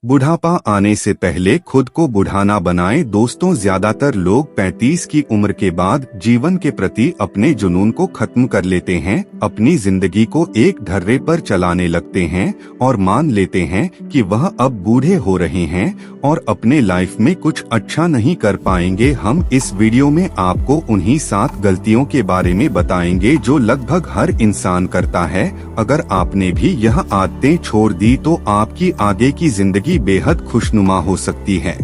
बुढ़ापा आने से पहले खुद को बुढ़ाना बनाएं। दोस्तों, ज्यादातर लोग 35 की उम्र के बाद जीवन के प्रति अपने जुनून को खत्म कर लेते हैं, अपनी जिंदगी को एक ढर्रे पर चलाने लगते हैं और मान लेते हैं कि वह अब बूढ़े हो रहे हैं और अपने लाइफ में कुछ अच्छा नहीं कर पाएंगे। हम इस वीडियो में आपको उन्हीं 7 गलतियों के बारे में बताएंगे जो लगभग हर इंसान करता है। अगर आपने भी यह आदतें छोड़ दी तो आपकी आगे की जिंदगी बेहद खुशनुमा हो सकती है।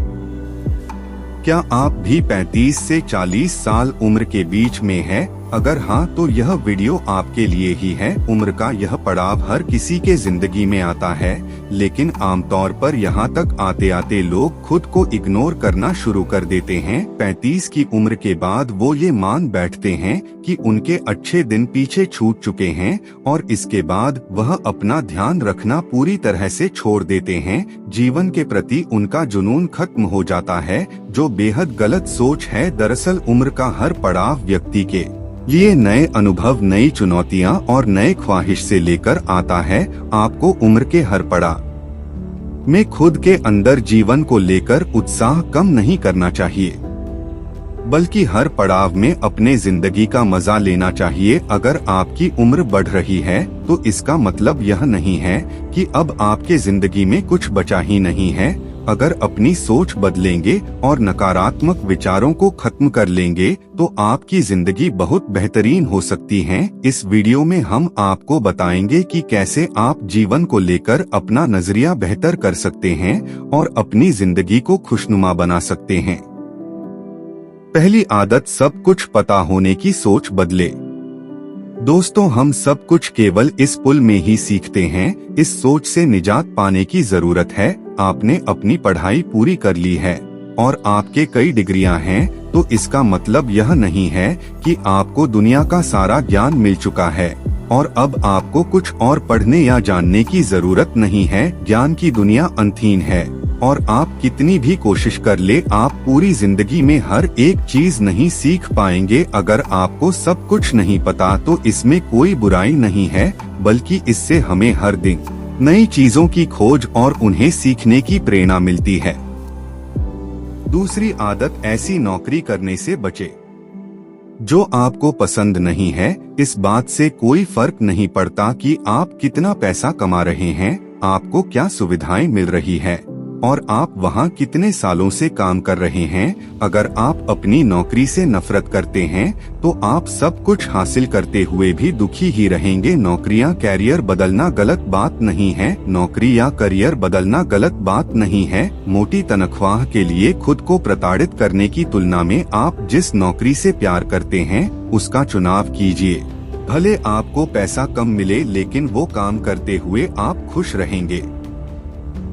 क्या आप भी 35 से 40 साल उम्र के बीच में हैं? अगर हाँ, तो यह वीडियो आपके लिए ही है। उम्र का यह पड़ाव हर किसी के जिंदगी में आता है, लेकिन आमतौर पर यहाँ तक आते आते लोग खुद को इग्नोर करना शुरू कर देते हैं। 35 की उम्र के बाद वो ये मान बैठते हैं कि उनके अच्छे दिन पीछे छूट चुके हैं और इसके बाद वह अपना ध्यान रखना पूरी तरह से छोड़ देते हैं। जीवन के प्रति उनका जुनून खत्म हो जाता है, जो बेहद गलत सोच है। दरअसल उम्र का हर पड़ाव व्यक्ति के लिए नए अनुभव, नई चुनौतियां और नए ख्वाहिश से लेकर आता है। आपको उम्र के हर पड़ाव में खुद के अंदर जीवन को लेकर उत्साह कम नहीं करना चाहिए, बल्कि हर पड़ाव में अपने जिंदगी का मजा लेना चाहिए। अगर आपकी उम्र बढ़ रही है तो इसका मतलब यह नहीं है कि अब आपके जिंदगी में कुछ बचा ही नहीं है। अगर अपनी सोच बदलेंगे और नकारात्मक विचारों को खत्म कर लेंगे तो आपकी जिंदगी बहुत बेहतरीन हो सकती है। इस वीडियो में हम आपको बताएंगे कि कैसे आप जीवन को लेकर अपना नजरिया बेहतर कर सकते हैं और अपनी जिंदगी को खुशनुमा बना सकते हैं। पहली आदत, सब कुछ पता होने की सोच बदले। दोस्तों, हम सब कुछ केवल इस पुल में ही सीखते हैं। इस सोच से निजात पाने की जरूरत है। आपने अपनी पढ़ाई पूरी कर ली है और आपके कई डिग्रियां हैं, तो इसका मतलब यह नहीं है कि आपको दुनिया का सारा ज्ञान मिल चुका है और अब आपको कुछ और पढ़ने या जानने की जरूरत नहीं है। ज्ञान की दुनिया अनंत है और आप कितनी भी कोशिश कर ले, आप पूरी जिंदगी में हर एक चीज नहीं सीख पाएंगे। अगर आपको सब कुछ नहीं पता तो इसमें कोई बुराई नहीं है, बल्कि इससे हमें हर दिन नई चीजों की खोज और उन्हें सीखने की प्रेरणा मिलती है। दूसरी आदत, ऐसी नौकरी करने से बचे जो आपको पसंद नहीं है। इस बात से कोई फर्क नहीं पड़ता कि आप कितना पैसा कमा रहे हैं, आपको क्या सुविधाएं मिल रही है और आप वहां कितने सालों से काम कर रहे हैं। अगर आप अपनी नौकरी से नफरत करते हैं तो आप सब कुछ हासिल करते हुए भी दुखी ही रहेंगे। नौकरियां, कैरियर बदलना गलत बात नहीं है। नौकरी या करियर बदलना गलत बात नहीं है। मोटी तनख्वाह के लिए खुद को प्रताड़ित करने की तुलना में आप जिस नौकरी से प्यार करते हैं उसका चुनाव कीजिए। भले आपको पैसा कम मिले, लेकिन वो काम करते हुए आप खुश रहेंगे।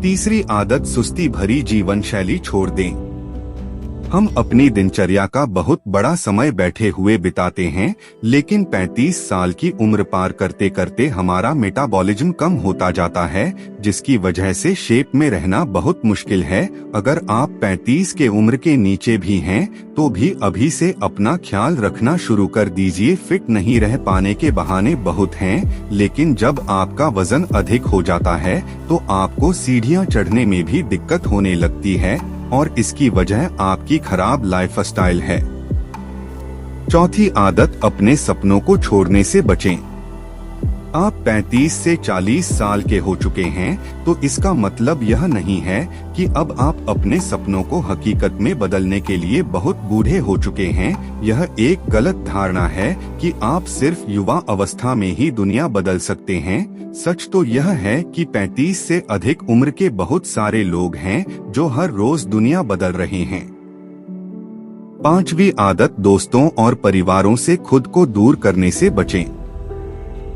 तीसरी आदत, सुस्ती भरी जीवन शैली छोड़ दें। हम अपनी दिनचर्या का बहुत बड़ा समय बैठे हुए बिताते हैं, लेकिन 35 साल की उम्र पार करते करते हमारा मेटाबॉलिज्म कम होता जाता है, जिसकी वजह से शेप में रहना बहुत मुश्किल है। अगर आप 35 के उम्र के नीचे भी हैं, तो भी अभी से अपना ख्याल रखना शुरू कर दीजिए। फिट नहीं रह पाने के बहाने बहुत हैं, लेकिन जब आपका वजन अधिक हो जाता है तो आपको सीढ़ियां चढ़ने में भी दिक्कत होने लगती है और इसकी वजह आपकी खराब लाइफस्टाइल है। चौथी आदत, अपने सपनों को छोड़ने से बचें। आप 35 से 40 साल के हो चुके हैं, तो इसका मतलब यह नहीं है कि अब आप अपने सपनों को हकीकत में बदलने के लिए बहुत बूढ़े हो चुके हैं। यह एक गलत धारणा है कि आप सिर्फ युवा अवस्था में ही दुनिया बदल सकते हैं। सच तो यह है कि 35 से अधिक उम्र के बहुत सारे लोग हैं जो हर रोज दुनिया बदल रहे हैं। पांचवी आदत, दोस्तों और परिवारों से खुद को दूर करने से बचें।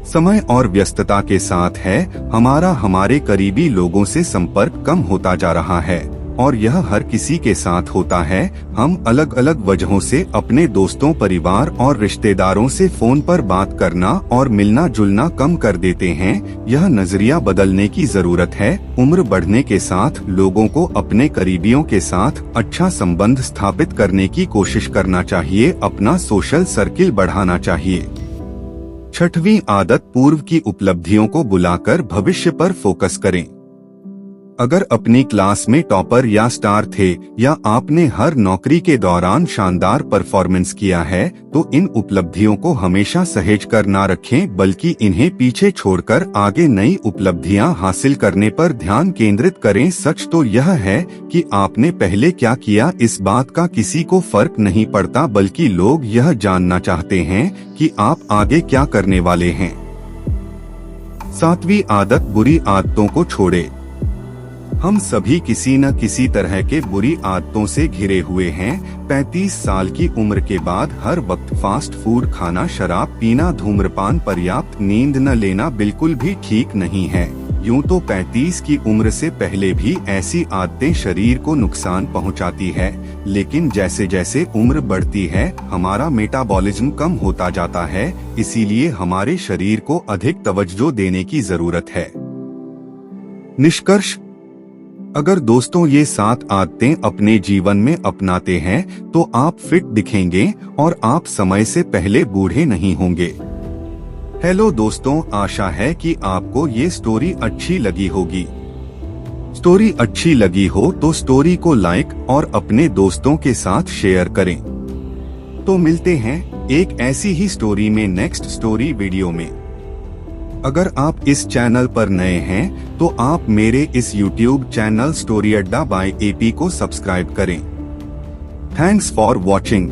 समय और व्यस्तता के साथ है हमारे करीबी लोगों से संपर्क कम होता जा रहा है और यह हर किसी के साथ होता है। हम अलग अलग वजहों से अपने दोस्तों, परिवार और रिश्तेदारों से फोन पर बात करना और मिलना जुलना कम कर देते हैं। यह नजरिया बदलने की जरूरत है। उम्र बढ़ने के साथ लोगों को अपने करीबियों के साथ अच्छा संबंध स्थापित करने की कोशिश करना चाहिए, अपना सोशल सर्किल बढ़ाना चाहिए। छठवीं आदत, पूर्व की उपलब्धियों को बुलाकर भविष्य पर फोकस करें। अगर अपनी क्लास में टॉपर या स्टार थे या आपने हर नौकरी के दौरान शानदार परफॉर्मेंस किया है, तो इन उपलब्धियों को हमेशा सहेज कर ना रखें, बल्कि इन्हें पीछे छोड़कर आगे नई उपलब्धियां हासिल करने पर ध्यान केंद्रित करें। सच तो यह है कि आपने पहले क्या किया, इस बात का किसी को फर्क नहीं पड़ता, बल्कि लोग यह जानना चाहते हैं कि आप आगे क्या करने वाले हैं। 7वीं आदत, बुरी आदतों को छोड़े। हम सभी किसी न किसी तरह के बुरी आदतों से घिरे हुए हैं। 35 साल की उम्र के बाद हर वक्त फास्ट फूड खाना, शराब पीना, धूम्रपान, पर्याप्त नींद न लेना बिल्कुल भी ठीक नहीं है। यूं तो 35 की उम्र से पहले भी ऐसी आदतें शरीर को नुकसान पहुंचाती है, लेकिन जैसे जैसे उम्र बढ़ती है हमारा मेटाबॉलिज्म कम होता जाता है, इसीलिए हमारे शरीर को अधिक तवज्जो देने की जरूरत है। निष्कर्ष, अगर दोस्तों ये 7 आदतें अपने जीवन में अपनाते हैं तो आप फिट दिखेंगे और आप समय से पहले बूढ़े नहीं होंगे। हेलो दोस्तों, आशा है कि आपको ये स्टोरी अच्छी लगी होगी। स्टोरी अच्छी लगी हो तो स्टोरी को लाइक और अपने दोस्तों के साथ शेयर करें। तो मिलते हैं एक ऐसी ही स्टोरी में नेक्स्ट स्टोरी वीडियो में। अगर आप इस चैनल पर नए हैं तो आप मेरे इस YouTube चैनल स्टोरी अड्डा बाय AP को सब्सक्राइब करें। Thanks for watching.